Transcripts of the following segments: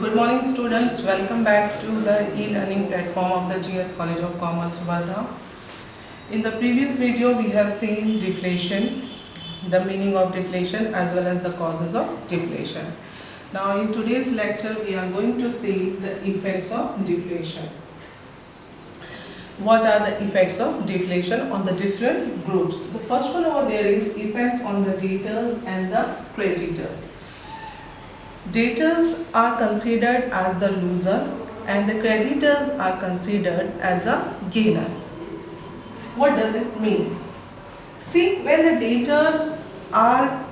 Good morning students, welcome back to the e-learning platform of the GS College of Commerce, Wardha. In the previous video we have seen deflation, the meaning of deflation as well as the causes of deflation. Now in today's lecture we are going to see the effects of deflation. What are the effects of deflation on the different groups? The first one over there is effects on the debtors and the creditors. Debtors are considered as the loser and the creditors are considered as a gainer. What does it mean? See, when the debtors are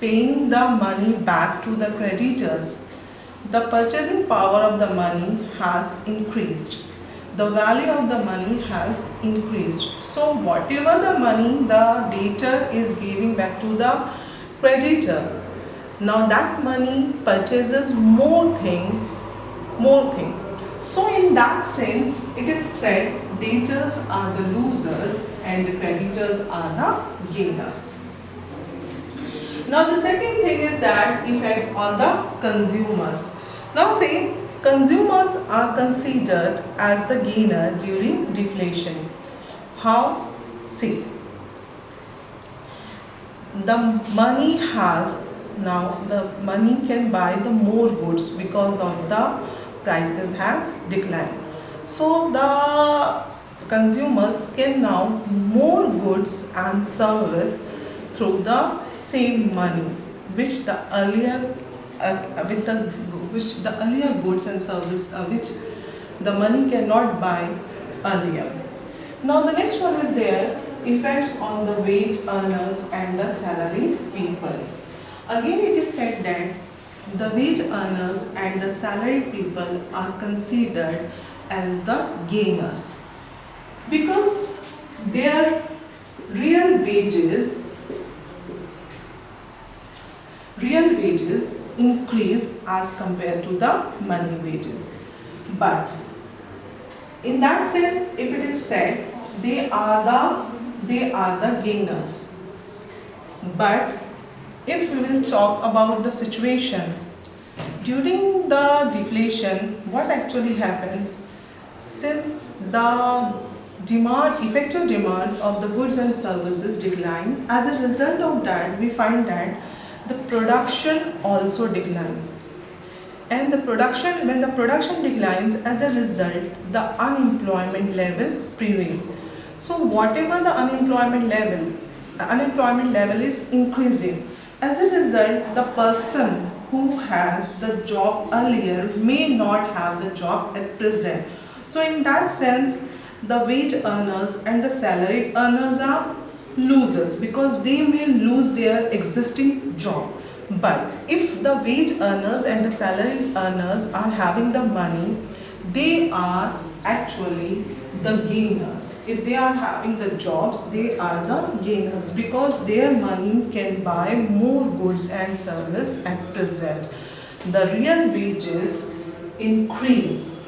paying the money back to the creditors, the purchasing power of the money has increased. The value of the money has increased. So whatever the money the debtor is giving back to the creditor, now that money purchases more thing. So in that sense, it is said debtors are the losers and the creditors are the gainers. Now the second thing is that effects on the consumers. Now see, consumers are considered as the gainer during deflation. How? See, the money can buy the more goods because of the prices has declined. So the consumers can now more goods and service through the same money which the earlier goods and service which the money cannot buy earlier. Now the next one is there, effects on the wage earners and the salary people. Again it is said that the wage earners and the salary people are considered as the gainers because their real wages increase as compared to the money wages. But in that sense, if it is said they are the gainers. But if we will talk about the situation during the deflation, what actually happens, since the effective demand of the goods and services decline, as a result of that we find that the production also decline. And when the production declines, as a result, the unemployment level prevails. So whatever the unemployment level is increasing. As a result, the person who has the job earlier may not have the job at present. So in that sense, the wage earners and the salary earners are losers because they may lose their existing job. But if the wage earners and the salary earners are having the money, they are actually the gainers. If they are having the jobs, they are the gainers because their money can buy more goods and service at present. The real wages increase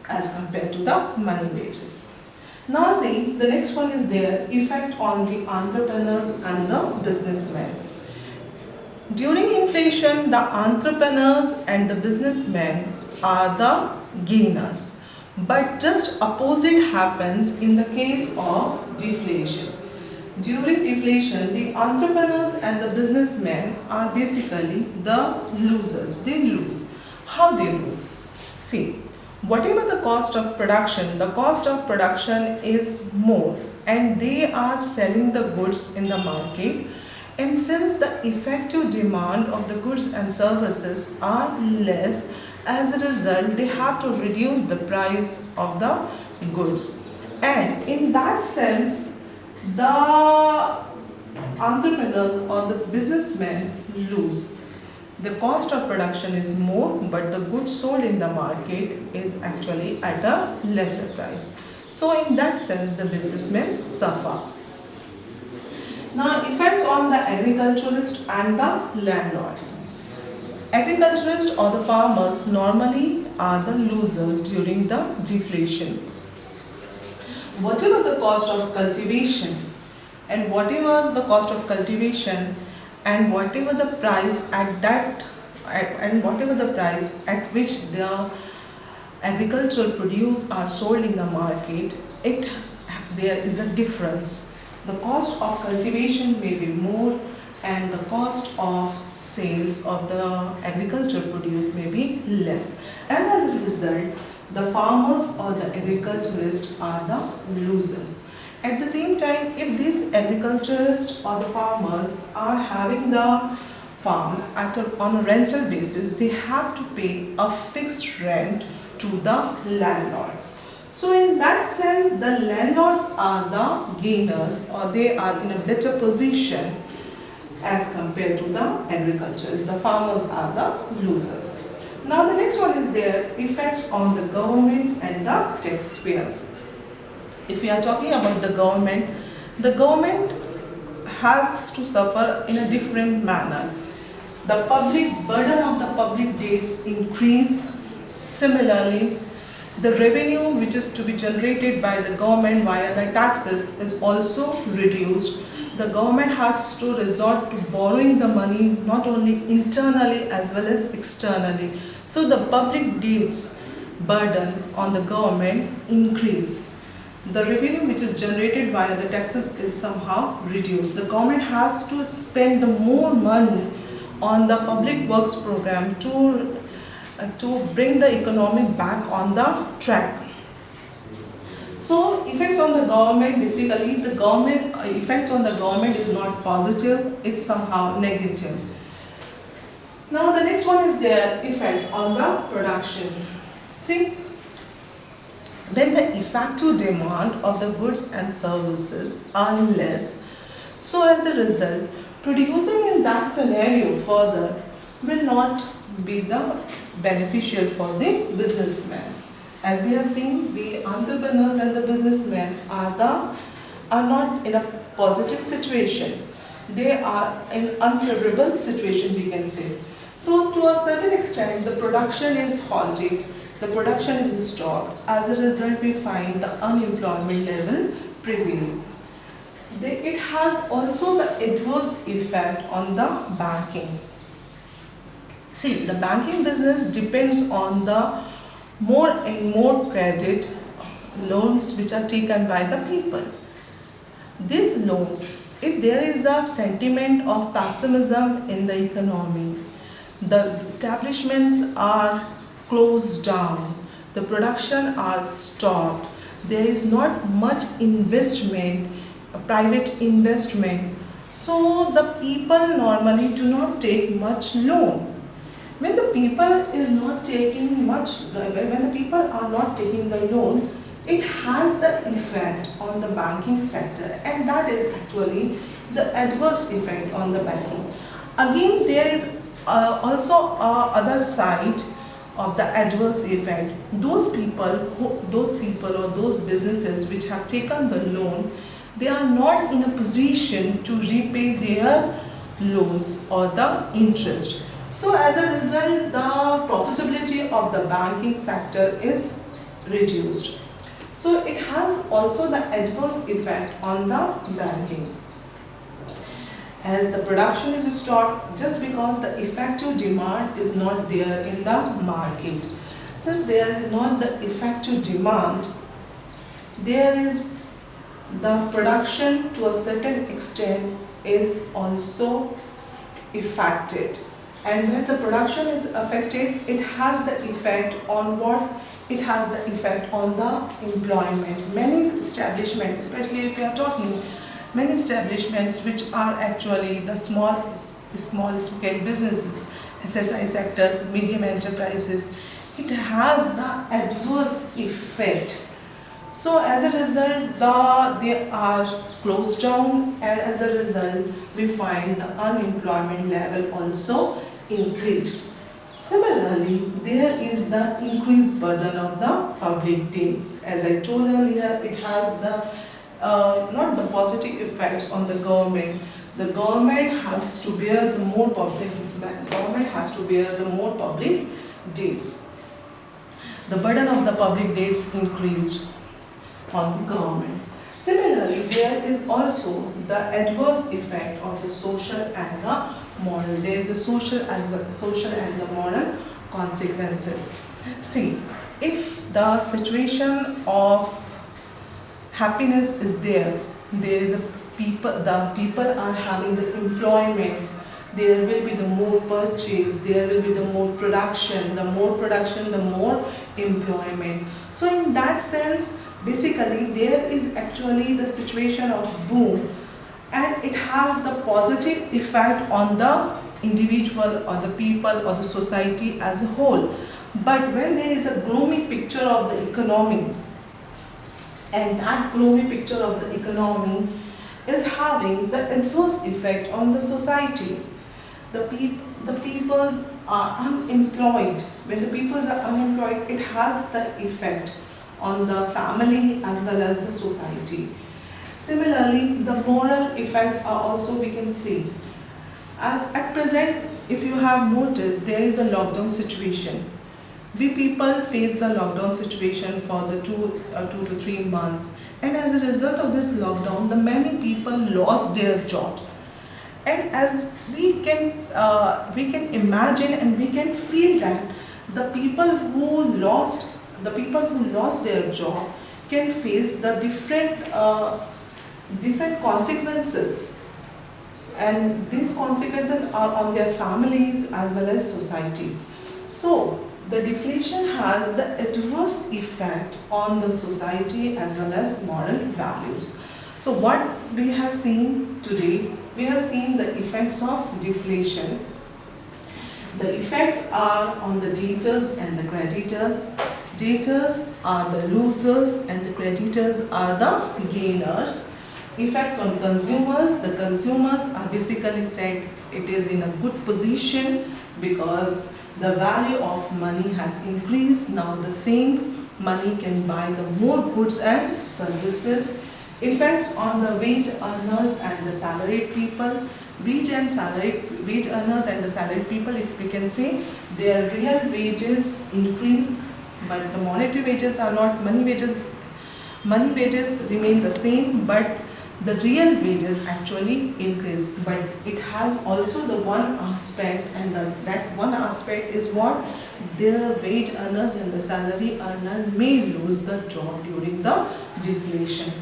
as compared to the money wages. Now see, the next one is there, effect on the entrepreneurs and the businessmen. During inflation, the entrepreneurs and the businessmen are the gainers. But just opposite happens in the case of deflation. During deflation, the entrepreneurs and the businessmen are basically the losers. They lose. How they lose? See, whatever the cost of production is more and they are selling the goods in the market. And since the effective demand of the goods and services are less, as a result, they have to reduce the price of the goods. And in that sense, the entrepreneurs or the businessmen lose. The cost of production is more, but the goods sold in the market is actually at a lesser price. So in that sense, the businessmen suffer. Now, effects on the agriculturist and the landlords. Agriculturists or the farmers normally are the losers during the deflation. Whatever the cost of cultivation and whatever the price at that and whatever the price at which the agricultural produce are sold in the market, there is a difference. The cost of cultivation may be more and the cost of sales of the agricultural produce may be less. And as a result, the farmers or the agriculturists are the losers. At the same time, if these agriculturists or the farmers are having the farm on a rental basis, they have to pay a fixed rent to the landlords. So in that sense, the landlords are the gainers, or they are in a better position as compared to the agriculturists. The farmers are the losers. Now the next one is their effects on the government and the taxpayers. If we are talking about the government has to suffer in a different manner. The burden of the public debts increase. Similarly, the revenue which is to be generated by the government via the taxes is also reduced. The government has to resort to borrowing the money not only internally as well as externally. So the public debts burden on the government increase. The revenue which is generated via the taxes is somehow reduced. The government has to spend more money on the public works program to bring the economy back on the track. So effects on the government, basically the government effects on the government is not positive, it's somehow negative. Now the next one is their effects on the production. See, when the effective demand of the goods and services are less, so as a result, producing in that scenario further will not be the beneficial for the businessman. As we have seen, the entrepreneurs and the businessmen are not in a positive situation. They are in unfavorable situation, we can say. So to a certain extent, the production is halted, the production is stopped. As a result, we find the unemployment level prevailing. It has also the adverse effect on the banking. See, the banking business depends on the more and more credit loans which are taken by the people. These loans, if there is a sentiment of pessimism in the economy, the establishments are closed down, the production are stopped, there is not much investment, private investment, so the people normally do not take much loan. When the people are not taking the loan, it has the effect on the banking sector, and that is actually the adverse effect on the banking. Again, there is also other side of the adverse effect. Those people or those businesses which have taken the loan, they are not in a position to repay their loans or the interest. So as a result, the profitability of the banking sector is reduced. So it has also the adverse effect on the banking. As the production is stopped just because the effective demand is not there in the market. Since there is not the effective demand, there is the production to a certain extent is also affected. And when the production is affected, it has the effect on what? It has the effect on the employment. Many establishments, especially if we are talking, many establishments which are actually the small scale businesses, SSI sectors, medium enterprises, it has the adverse effect. So as a result, they are closed down, and as a result, we find the unemployment level also increased. Similarly, there is the increased burden of the public debts. As I told earlier, it has the not the positive effects on the government. The government has to bear the more public debts. The burden of the public debts increased on the government. Similarly, there is also the adverse effect of the social and the moral. There is a social as well, social and the moral consequences. See, if the situation of happiness is there, there is a the people are having the employment, there will be the more purchase, there will be the more production, the more employment. So in that sense, basically there is actually the situation of boom, and it has the positive effect on the individual or the people or the society as a whole. But when there is a gloomy picture of the economy, and that gloomy picture of the economy is having the adverse effect on the society. The peoples are unemployed. When the peoples are unemployed, it has the effect on the family as well as the society. Similarly, the moral effects are also we can see. As at present, if you have noticed, there is a lockdown situation. We people face the lockdown situation for the 2 to 3 months, and as a result of this lockdown, the many people lost their jobs. And as we can imagine and we can feel that the people who lost their job can face the different consequences, and these consequences are on their families as well as societies. So the deflation has the adverse effect on the society as well as moral values. So what we have seen today, we have seen the effects of deflation. The effects are on the debtors and the creditors. Debtors are the losers and the creditors are the gainers. Effects on consumers, the consumers are basically said it is in a good position because the value of money has increased. Now the same money can buy the more goods and services. Effects on the wage earners and the salaried people. Wage earners and the salaried people, if we can say, their real wages increase, but the monetary wages are not. Money wages remain the same, but the real wages actually increase. But it has also the one aspect, and that one aspect is what? The wage earners and the salary earner may lose the job during the deflation.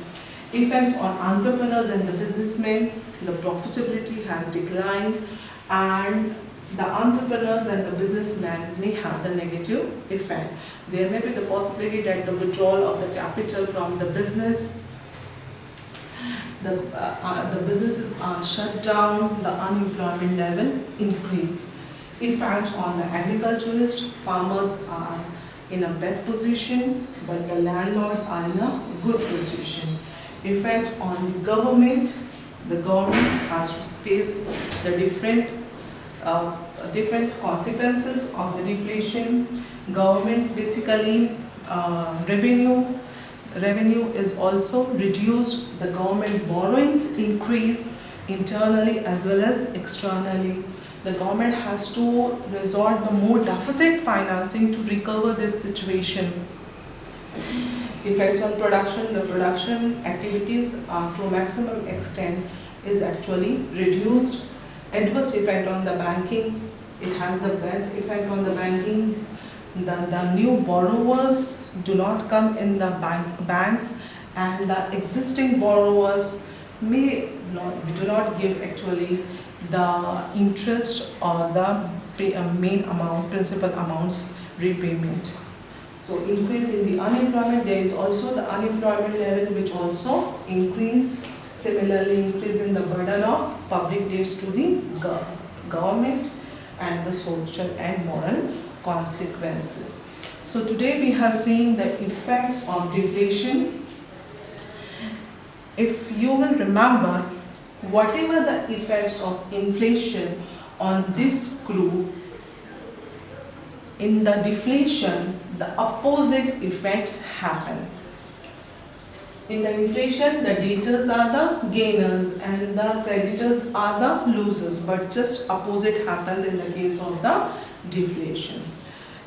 Effects on entrepreneurs and the businessmen, the profitability has declined, and the entrepreneurs and the businessmen may have the negative effect. There may be the possibility that the withdrawal of the capital from the business, the businesses are shut down, the unemployment level increase. Effects on the agriculturist, farmers are in a bad position, but the landlords are in a good position. Effects on the government has to face the different consequences of the deflation. Governments basically revenue is also reduced. The government borrowings increase internally as well as externally. The government has to resort to more deficit financing to recover this situation. Effects on production, the production activities are to maximum extent is actually reduced. Adverse effect on the banking, it has the bad effect on the banking. The new borrowers do not come in the banks, and the existing borrowers do not give actually the interest or the main amount, principal amounts repayment. So increase in the unemployment, there is also the unemployment level which also increase. Similarly, increase in the burden of public debts to the government, and the social and moral consequences. So today we have seen the effects of deflation. If you will remember, whatever the effects of inflation on this group, in the deflation, the opposite effects happen. In the inflation, the debtors are the gainers and the creditors are the losers, but just opposite happens in the case of the deflation.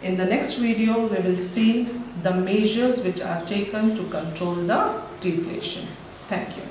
In the next video, we will see the measures which are taken to control the deflation. Thank you.